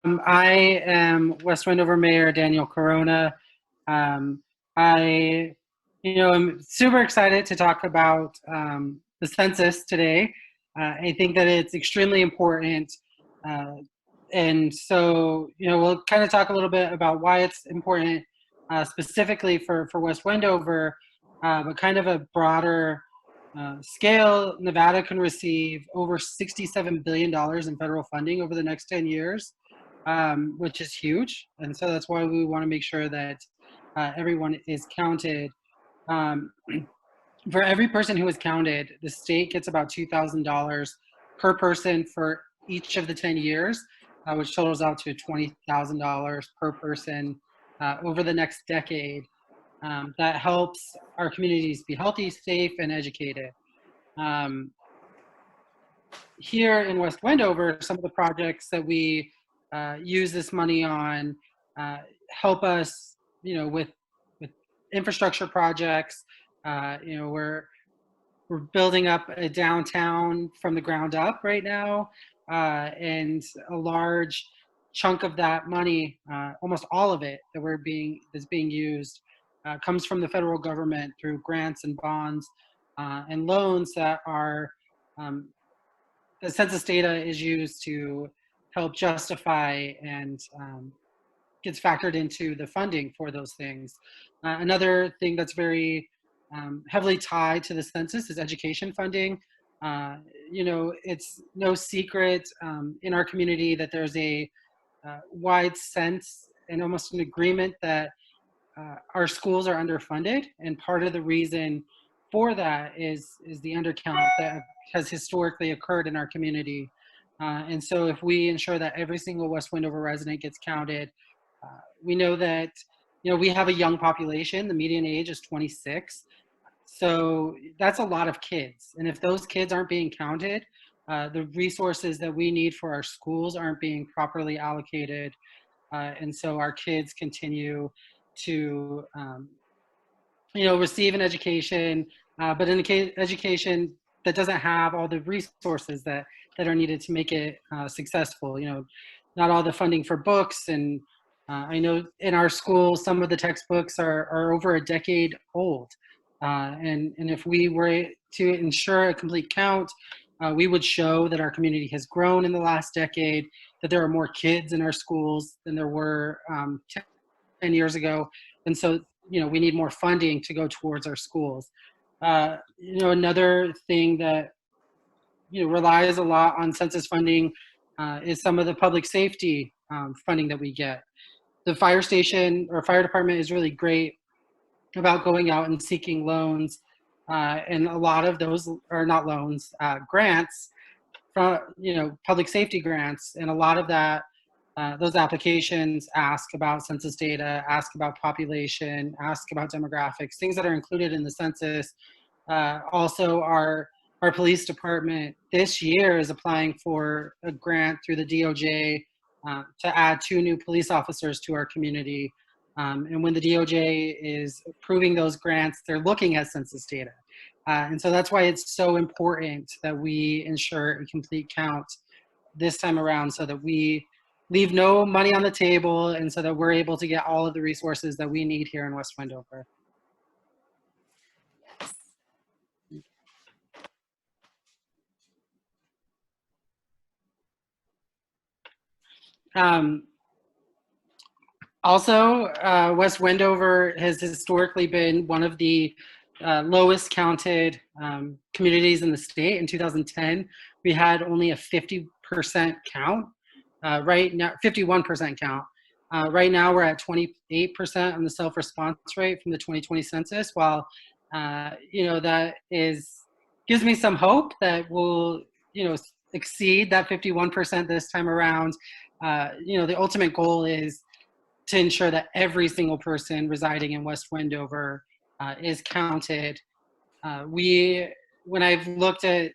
I am West Wendover Mayor Daniel Corona. Um, I, am super excited to talk about the census today. I think that it's extremely important. Uh, and so, we'll kind of talk a little bit about why it's important specifically for West Wendover, but kind of a broader scale. Nevada can receive over $67 billion in federal funding over the next 10 years. Which is huge. And so that's why we want to make sure that everyone is counted. Um, for every person who is counted, the state gets about $2,000 per person for each of the 10 years, which totals out to $20,000 per person over the next decade. That helps our communities be healthy, safe, and educated. Here in West Wendover, some of the projects that we use this money on help us, with infrastructure projects. We're building up a downtown from the ground up right now, and a large chunk of that money, almost all of it that's being used, comes from the federal government through grants and bonds and loans that are the census data is used to help justify and gets factored into the funding for those things. Another thing that's very heavily tied to the census is education funding. It's no secret in our community that there's a wide sense and almost an agreement that our schools are underfunded, and part of the reason for that is the undercount that has historically occurred in our community. And so if we ensure that every single West Wendover resident gets counted, we know that, we have a young population. The median age is 26. So that's a lot of kids. And if those kids aren't being counted, the resources that we need for our schools aren't being properly allocated. And so our kids continue to, receive an education, but an education that doesn't have all the resources that are needed to make it successful. Not all the funding for books, and I know in our school some of the textbooks are over a decade old, and if we were to ensure a complete count, we would show that our community has grown in the last decade, that there are more kids in our schools than there were 10 years ago, and so we need more funding to go towards our schools. Another thing that relies a lot on census funding is some of the public safety funding that we get. The fire station or fire department is really great about going out and seeking loans, and a lot of those are not loans, grants from public safety grants, and a lot of that. Those applications ask about census data, ask about population, ask about demographics, things that are included in the census. Also, our police department this year is applying for a grant through the DOJ to add 2 new police officers to our community. And when the DOJ is approving those grants, they're looking at census data. And so that's why it's so important that we ensure a complete count this time around, so that we leave no money on the table, and so that we're able to get all of the resources that we need here in West Wendover. Also, West Wendover has historically been one of the lowest counted communities in the state. In 2010, we had only a 50% count. Right now, 51% count. Right now, we're at 28% on the self-response rate from the 2020 census. While that gives me some hope that we'll exceed that 51% this time around. The ultimate goal is to ensure that every single person residing in West Wendover is counted. When I've looked at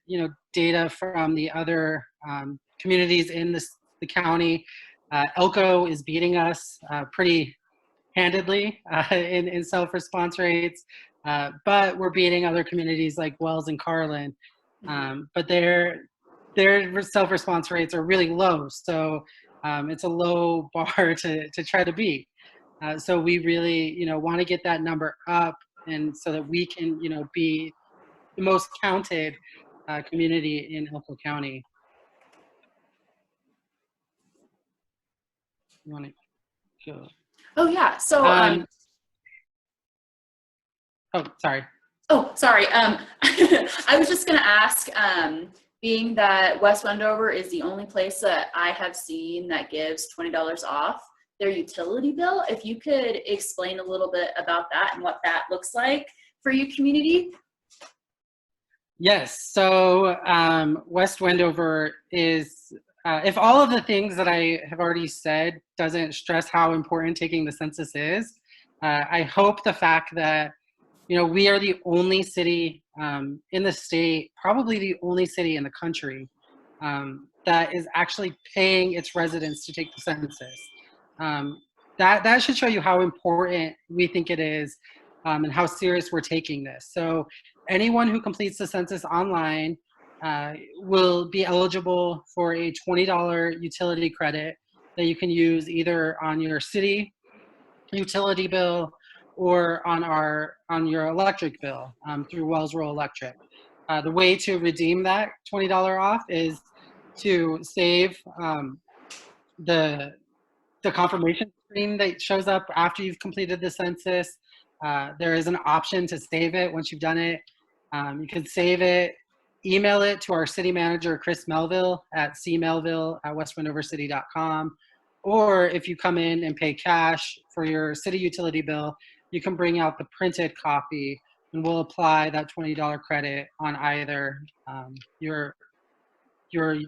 data from the other communities in the county, Elko is beating us pretty handedly in self-response rates, but we're beating other communities like Wells and Carlin, but their self-response rates are really low. So it's a low bar to try to beat. So we really, want to get that number up, and so that we can, be the most counted community in Elko County. You want to go? Oh yeah. So oh, sorry. Oh, sorry. I was just going to ask, being that West Wendover is the only place that I have seen that gives $20 off their utility bill, if you could explain a little bit about that and what that looks like for your community. Yes. So West Wendover is, if all of the things that I have already said doesn't stress how important taking the census is, I hope the fact that we are the only city in the state, probably the only city in the country, that is actually paying its residents to take the census. That should show you how important we think it is, and how serious we're taking this. So anyone who completes the census online will be eligible for a $20 utility credit that you can use either on your city utility bill or on your electric bill through Wells Rural Electric. The way to redeem that $20 off is to save the confirmation screen that shows up after you've completed the census. There is an option to save it once you've done it. You can save it, email it to our city manager, Chris Melville, at cmelville@westwendovercity.com. Or if you come in and pay cash for your city utility bill, you can bring out the printed copy, and we'll apply that $20 credit on either your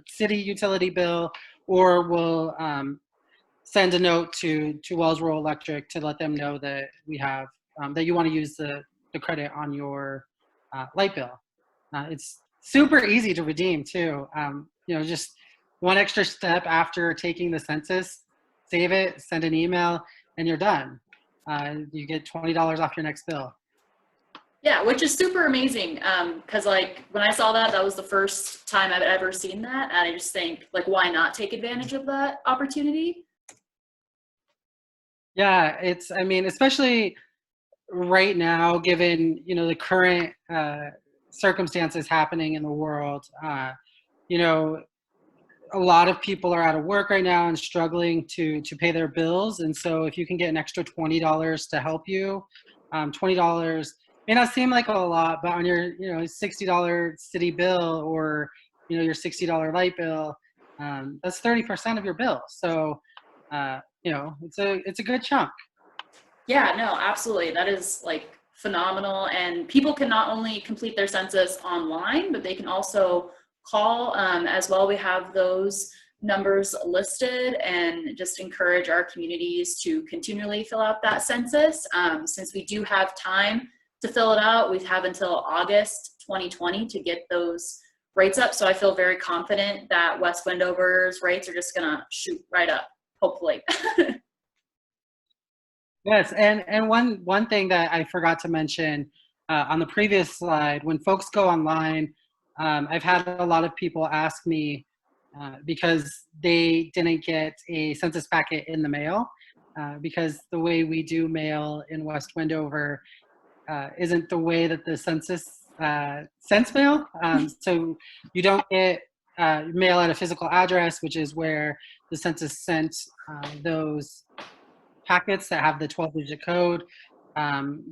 city utility bill, or we'll send a note to Wells Rural Electric to let them know that we have that you want to use the credit on your light bill. It's super easy to redeem too. Just one extra step after taking the census, save it, send an email, and you're done. You get $20 off your next bill. Yeah, which is super amazing. Because like when I saw that, that was the first time I've ever seen that, and I just think, like, why not take advantage of that opportunity? Yeah, especially right now, given the current circumstances happening in the world. A lot of people are out of work right now and struggling to pay their bills, and so if you can get an extra $20 to help you, $20 may not seem like a lot, but on your $60 city bill, or your $60 light bill, that's 30% of your bill. So it's a good chunk. Yeah, no, absolutely. That is like phenomenal. And people can not only complete their census online, but they can also call as well. We have those numbers listed, and just encourage our communities to continually fill out that census. Since we do have time to fill it out, we have until August 2020 to get those rates up. So I feel very confident that West Wendover's rates are just gonna shoot right up, hopefully. Yes, and one thing that I forgot to mention on the previous slide, when folks go online, I've had a lot of people ask me because they didn't get a census packet in the mail, because the way we do mail in West Wendover isn't the way that the census sends mail. So you don't get mail at a physical address, which is where the census sent those packets that have the 12-digit code.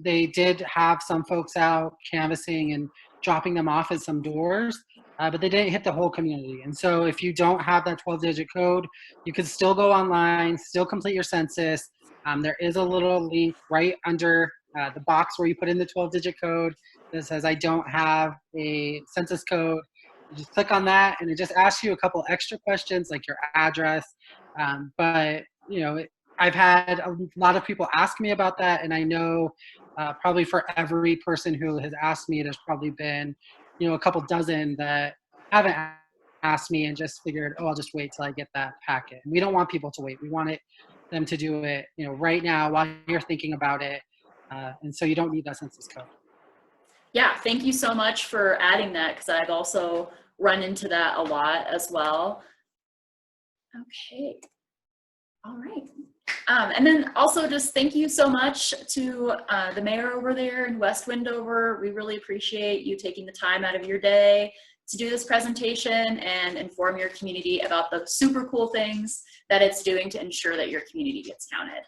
They did have some folks out canvassing and dropping them off at some doors, but they didn't hit the whole community. And so if you don't have that 12-digit code, you can still go online, still complete your census. There is a little link right under the box where you put in the 12-digit code that says, I don't have a census code. You just click on that, and it just asks you a couple extra questions like your address. But I've had a lot of people ask me about that, and I know probably for every person who has asked me, there's probably been, a couple dozen that haven't asked me and just figured, oh, I'll just wait till I get that packet. And we don't want people to wait. We want them to do it, right now while you're thinking about it, and so you don't need that census code. Yeah, thank you so much for adding that, because I've also run into that a lot as well. Okay. All right. And then also just thank you so much to the mayor over there in West Wendover. We really appreciate you taking the time out of your day to do this presentation and inform your community about the super cool things that it's doing to ensure that your community gets counted.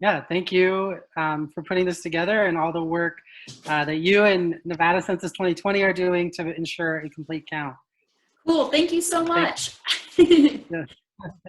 Yeah, thank you for putting this together and all the work that you and Nevada Census 2020 are doing to ensure a complete count. Cool. Thank you so much. Yeah.